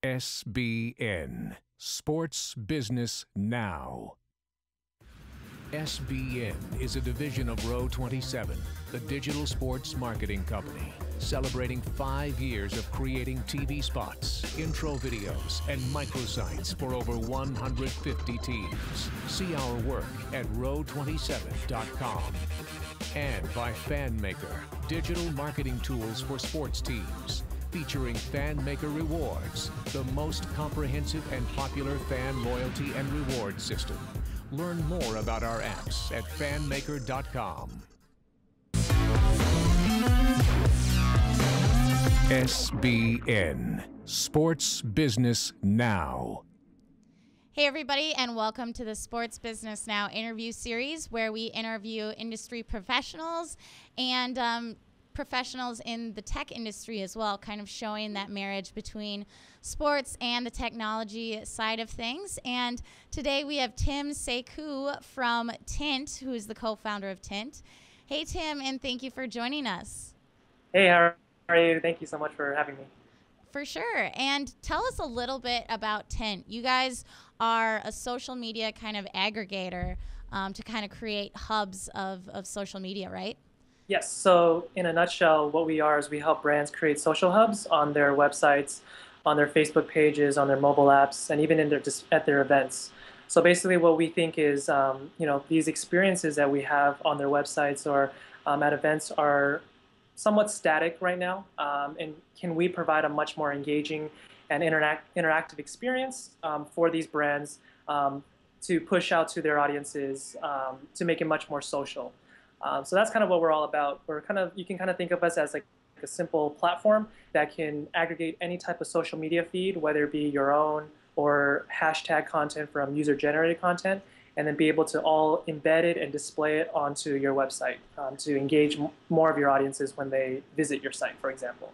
SBN, Sports Business Now. SBN is a division of Row 27, the digital sports marketing company, celebrating 5 years of creating TV spots, intro videos, and microsites for over 150 teams. See our work at row27.com. And by FanMaker, digital marketing tools for sports teams, featuring FanMaker Rewards, the most comprehensive and popular fan loyalty and reward system. Learn more about our apps at fanmaker.com. SBN, Sports Business Now. Hey everybody, and welcome to the Sports Business Now interview series, where we interview industry professionals and professionals in the tech industry as well, kind of showing that marriage between sports and the technology side of things. And today we have Tim Sae Koo from Tint, who is the co-founder of Tint. Hey Tim, and thank you for joining us. Hey, how are you? Thank you so much for having me. For sure. And tell us a little bit about Tint. You guys are a social media kind of aggregator to kind of create hubs of social media, right? Yes. So in a nutshell, what we are is we help brands create social hubs on their websites, on their Facebook pages, on their mobile apps, and even at their events. So basically what we think is, these experiences that we have on their websites or at events are somewhat static right now. And can we provide a much more engaging and interactive experience for these brands to push out to their audiences to make it much more social? So that's kind of what we're all about. You can kind of think of us as like a simple platform that can aggregate any type of social media feed, whether it be your own or hashtag content from user-generated content, and then be able to all embed it and display it onto your website to engage more of your audiences when they visit your site, for example.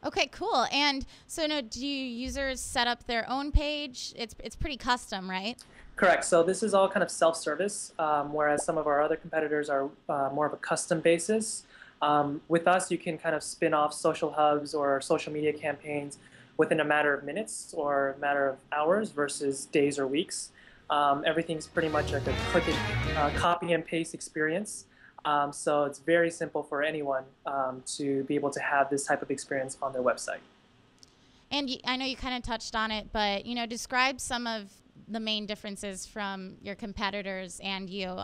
Okay, cool. And so now, do users set up their own page? It's pretty custom, right? Correct. So this is all kind of self-service, whereas some of our other competitors are more of a custom basis. With us, you can kind of spin off social hubs or social media campaigns within a matter of minutes or a matter of hours versus days or weeks. Everything's pretty much like a click and copy and paste experience. So it's very simple for anyone to be able to have this type of experience on their website. And I know you kind of touched on it, but describe some of the main differences from your competitors and you,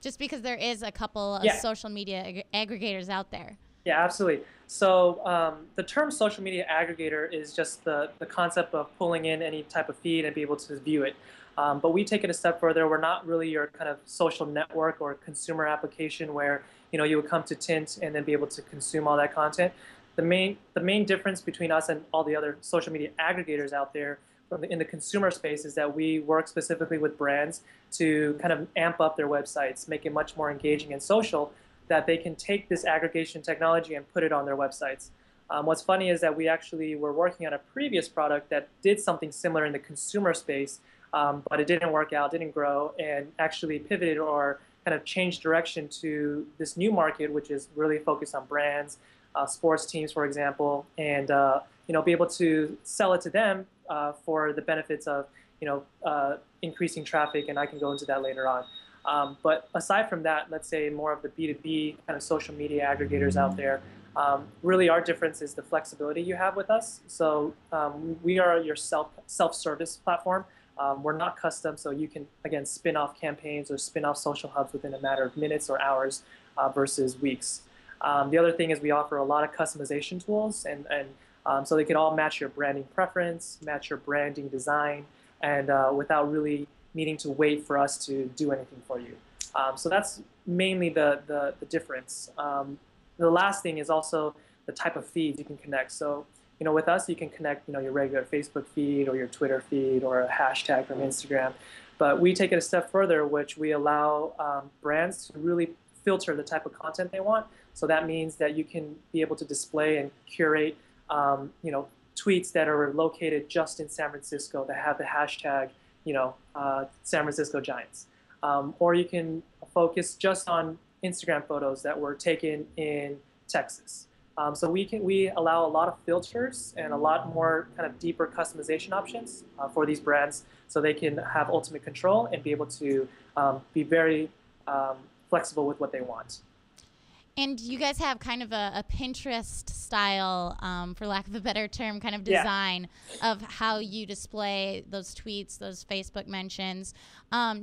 just because there is a couple of social media aggregators out there. Yeah, absolutely. So the term social media aggregator is just the concept of pulling in any type of feed and be able to view it. But we take it a step further. We're not really your kind of social network or consumer application where you would come to Tint and then be able to consume all that content. The main difference between us and all the other social media aggregators out there in the consumer space is that we work specifically with brands to kind of amp up their websites, make it much more engaging and social, that they can take this aggregation technology and put it on their websites. What's funny is that we actually were working on a previous product that did something similar in the consumer space, but it didn't work out, didn't grow, and actually pivoted or kind of changed direction to this new market, which is really focused on brands, sports teams, for example, and be able to sell it to them for the benefits of increasing traffic, and I can go into that later on. But aside from that, let's say more of the B2B kind of social media aggregators out there, really our difference is the flexibility you have with us. So we are your self-service platform. We're not custom, so you can, again, spin off campaigns or spin off social hubs within a matter of minutes or hours versus weeks. The other thing is we offer a lot of customization tools, and so they can all match your branding preference, match your branding design, and without really needing to wait for us to do anything for you. So that's mainly the difference. The last thing is also the type of feeds you can connect. So with us, you can connect your regular Facebook feed or your Twitter feed or a hashtag from Instagram. But we take it a step further, which we allow brands to really filter the type of content they want. So that means that you can be able to display and curate tweets that are located just in San Francisco that have the hashtag San Francisco Giants. Or you can focus just on Instagram photos that were taken in Texas. So we allow a lot of filters and a lot more kind of deeper customization options for these brands, so they can have ultimate control and be able to be very flexible with what they want. And you guys have kind of a Pinterest style, for lack of a better term, kind of Yeah. design of how you display those tweets, those Facebook mentions.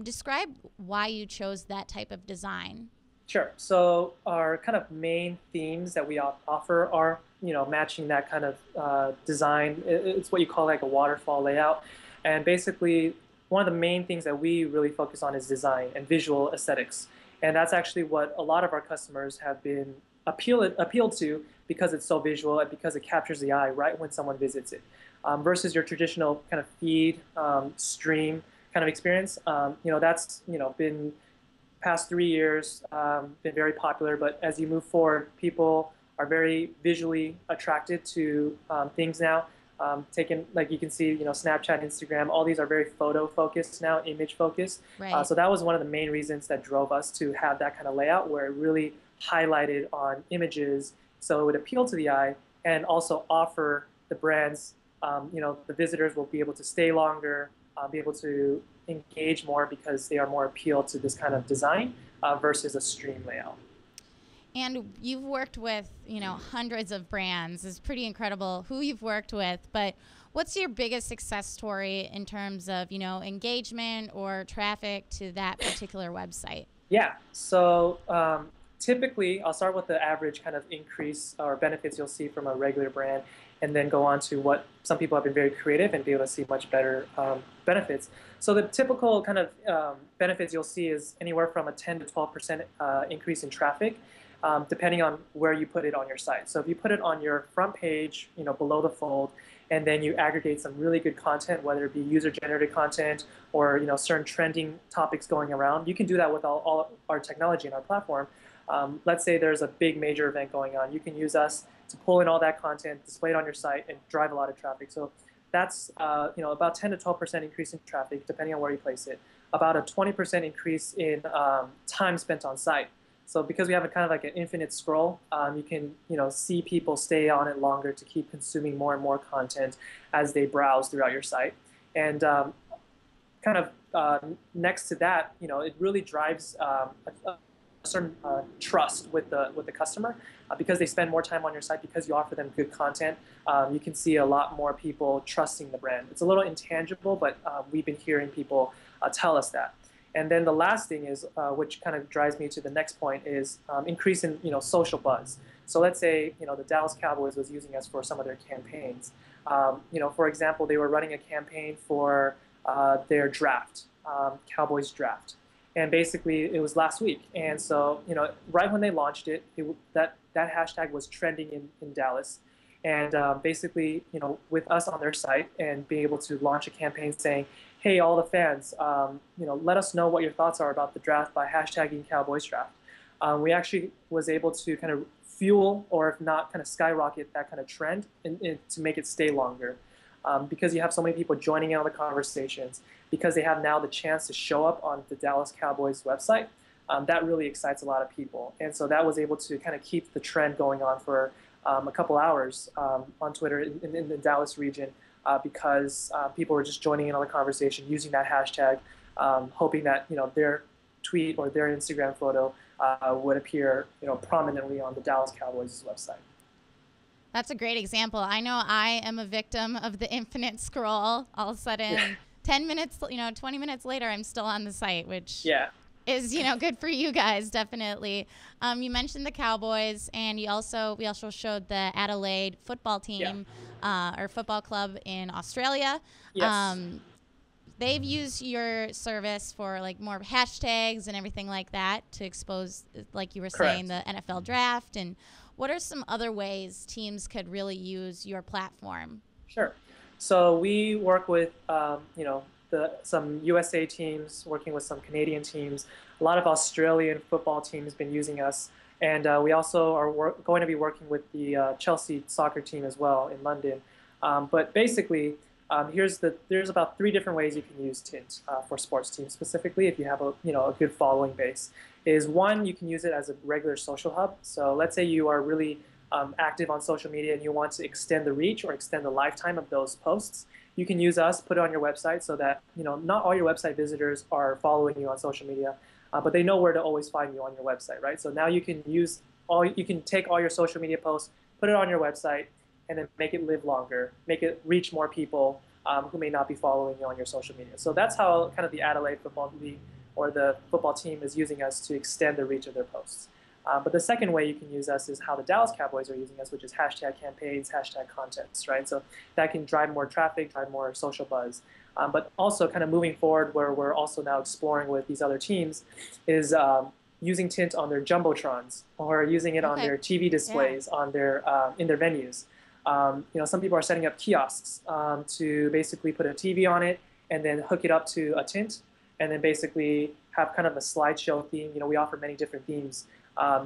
Describe why you chose that type of design. Sure. So our kind of main themes that we offer are, matching that kind of design. It's what you call like a waterfall layout. And basically, one of the main things that we really focus on is design and visual aesthetics. And that's actually what a lot of our customers have been appealed to, because it's so visual and because it captures the eye right when someone visits it. Versus your traditional kind of feed, stream kind of experience. That's been past 3 years, been very popular, but as you move forward, people are very visually attracted to things now. Like you can see, Snapchat, Instagram, all these are very photo focused now, image focused. Right. So that was one of the main reasons that drove us to have that kind of layout, where it really highlighted on images, so it would appeal to the eye and also offer the brands, the visitors will be able to stay longer, be able to engage more because they are more appealed to this kind of design versus a stream layout. And you've worked with, hundreds of brands. It's pretty incredible who you've worked with. But what's your biggest success story in terms of, engagement or traffic to that particular website? Yeah. So typically, I'll start with the average kind of increase or benefits you'll see from a regular brand, and then go on to what some people have been very creative and be able to see much better benefits. So the typical kind of benefits you'll see is anywhere from a 10 to 12% increase in traffic, depending on where you put it on your site. So if you put it on your front page, below the fold, and then you aggregate some really good content, whether it be user-generated content or certain trending topics going around, you can do that with all our technology and our platform. Let's say there's a big major event going on. You can use us to pull in all that content, display it on your site, and drive a lot of traffic. So that's about 10 to 12% increase in traffic, depending on where you place it. About a 20% increase in time spent on site. So because we have a kind of like an infinite scroll, you can see people stay on it longer to keep consuming more and more content as they browse throughout your site. And next to that, it really drives a certain trust with the customer, because they spend more time on your site, because you offer them good content. You can see a lot more people trusting the brand. It's a little intangible, but we've been hearing people tell us that. And then the last thing is, which kind of drives me to the next point, is increase in social buzz. So let's say the Dallas Cowboys was using us for some of their campaigns. For example, they were running a campaign for their draft, Cowboys draft, and basically it was last week. And so right when they launched it, that hashtag was trending in Dallas. And basically, with us on their site and being able to launch a campaign saying, hey, all the fans, let us know what your thoughts are about the draft by hashtagging Cowboys draft. We actually was able to kind of fuel, or if not kind of skyrocket, that kind of trend to make it stay longer. Because you have so many people joining in on the conversations, because they have now the chance to show up on the Dallas Cowboys website, that really excites a lot of people. And so that was able to kind of keep the trend going on for a couple hours on Twitter in the Dallas region, because people were just joining in on the conversation, using that hashtag, hoping that their tweet or their Instagram photo would appear prominently on the Dallas Cowboys website. That's a great example. I know I am a victim of the infinite scroll. All of a sudden, 10 minutes, 20 minutes later, I'm still on the site, which is, good for you guys, definitely. You mentioned the Cowboys, and we also showed the Adelaide football team, or football club in Australia. Yes. They've used your service for more hashtags and everything like that to expose, like you were saying, the NFL draft. And what are some other ways teams could really use your platform? Sure. So we work with, some USA teams, working with some Canadian teams. A lot of Australian football teams have been using us. And we also are going to be working with the Chelsea soccer team as well in London. But basically, there's about 3 different ways you can use Tint for sports teams specifically, if you have a good following base. Is one, you can use it as a regular social hub. So let's say you are really active on social media and you want to extend the reach or extend the lifetime of those posts, you can use us, put it on your website so that not all your website visitors are following you on social media, but they know where to always find you on your website, right? So now you can take all your social media posts, put it on your website, and then make it live longer, make it reach more people who may not be following you on your social media. So that's how kind of the Adelaide Football League or the football team is using us to extend the reach of their posts. But the second way you can use us is how the Dallas Cowboys are using us, which is hashtag campaigns, hashtag contests, right? So that can drive more traffic, drive more social buzz. But also kind of moving forward where we're also now exploring with these other teams is using Tint on their Jumbotrons or using it on their TV displays on their in their venues. Some people are setting up kiosks to basically put a TV on it and then hook it up to a Tint and then basically have kind of a slideshow theme. We offer many different themes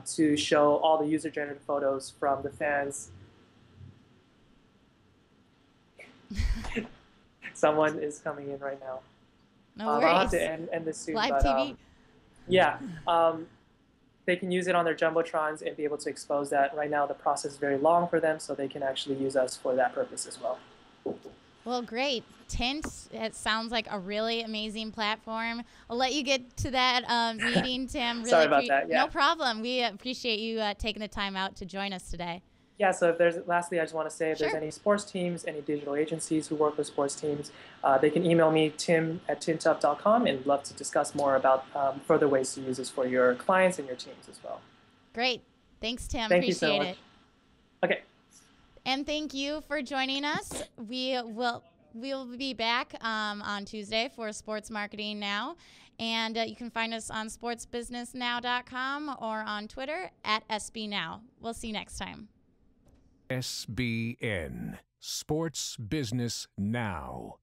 to show all the user-generated photos from the fans. Someone is coming in right now. No worries. I'll have to end this soon. Live TV. Yeah. They can use it on their Jumbotrons and be able to expose that. Right now, the process is very long for them, so they can actually use us for that purpose as well. Well, great. Tint, it sounds like a really amazing platform. I'll let you get to that meeting, Tim. Really Sorry about that. Yeah. No problem. We appreciate you taking the time out to join us today. Yeah, so lastly, I just want to say if there's any sports teams, any digital agencies who work with sports teams, they can email me, tim@tintup.com, and love to discuss more about further ways to use this for your clients and your teams as well. Great. Thanks, Tim. Thank you so much. Appreciate it. Okay. And thank you for joining us. We'll be back on Tuesday for Sports Marketing Now. And you can find us on sportsbusinessnow.com or on Twitter @SBNow. We'll see you next time. SBN, Sports Business Now.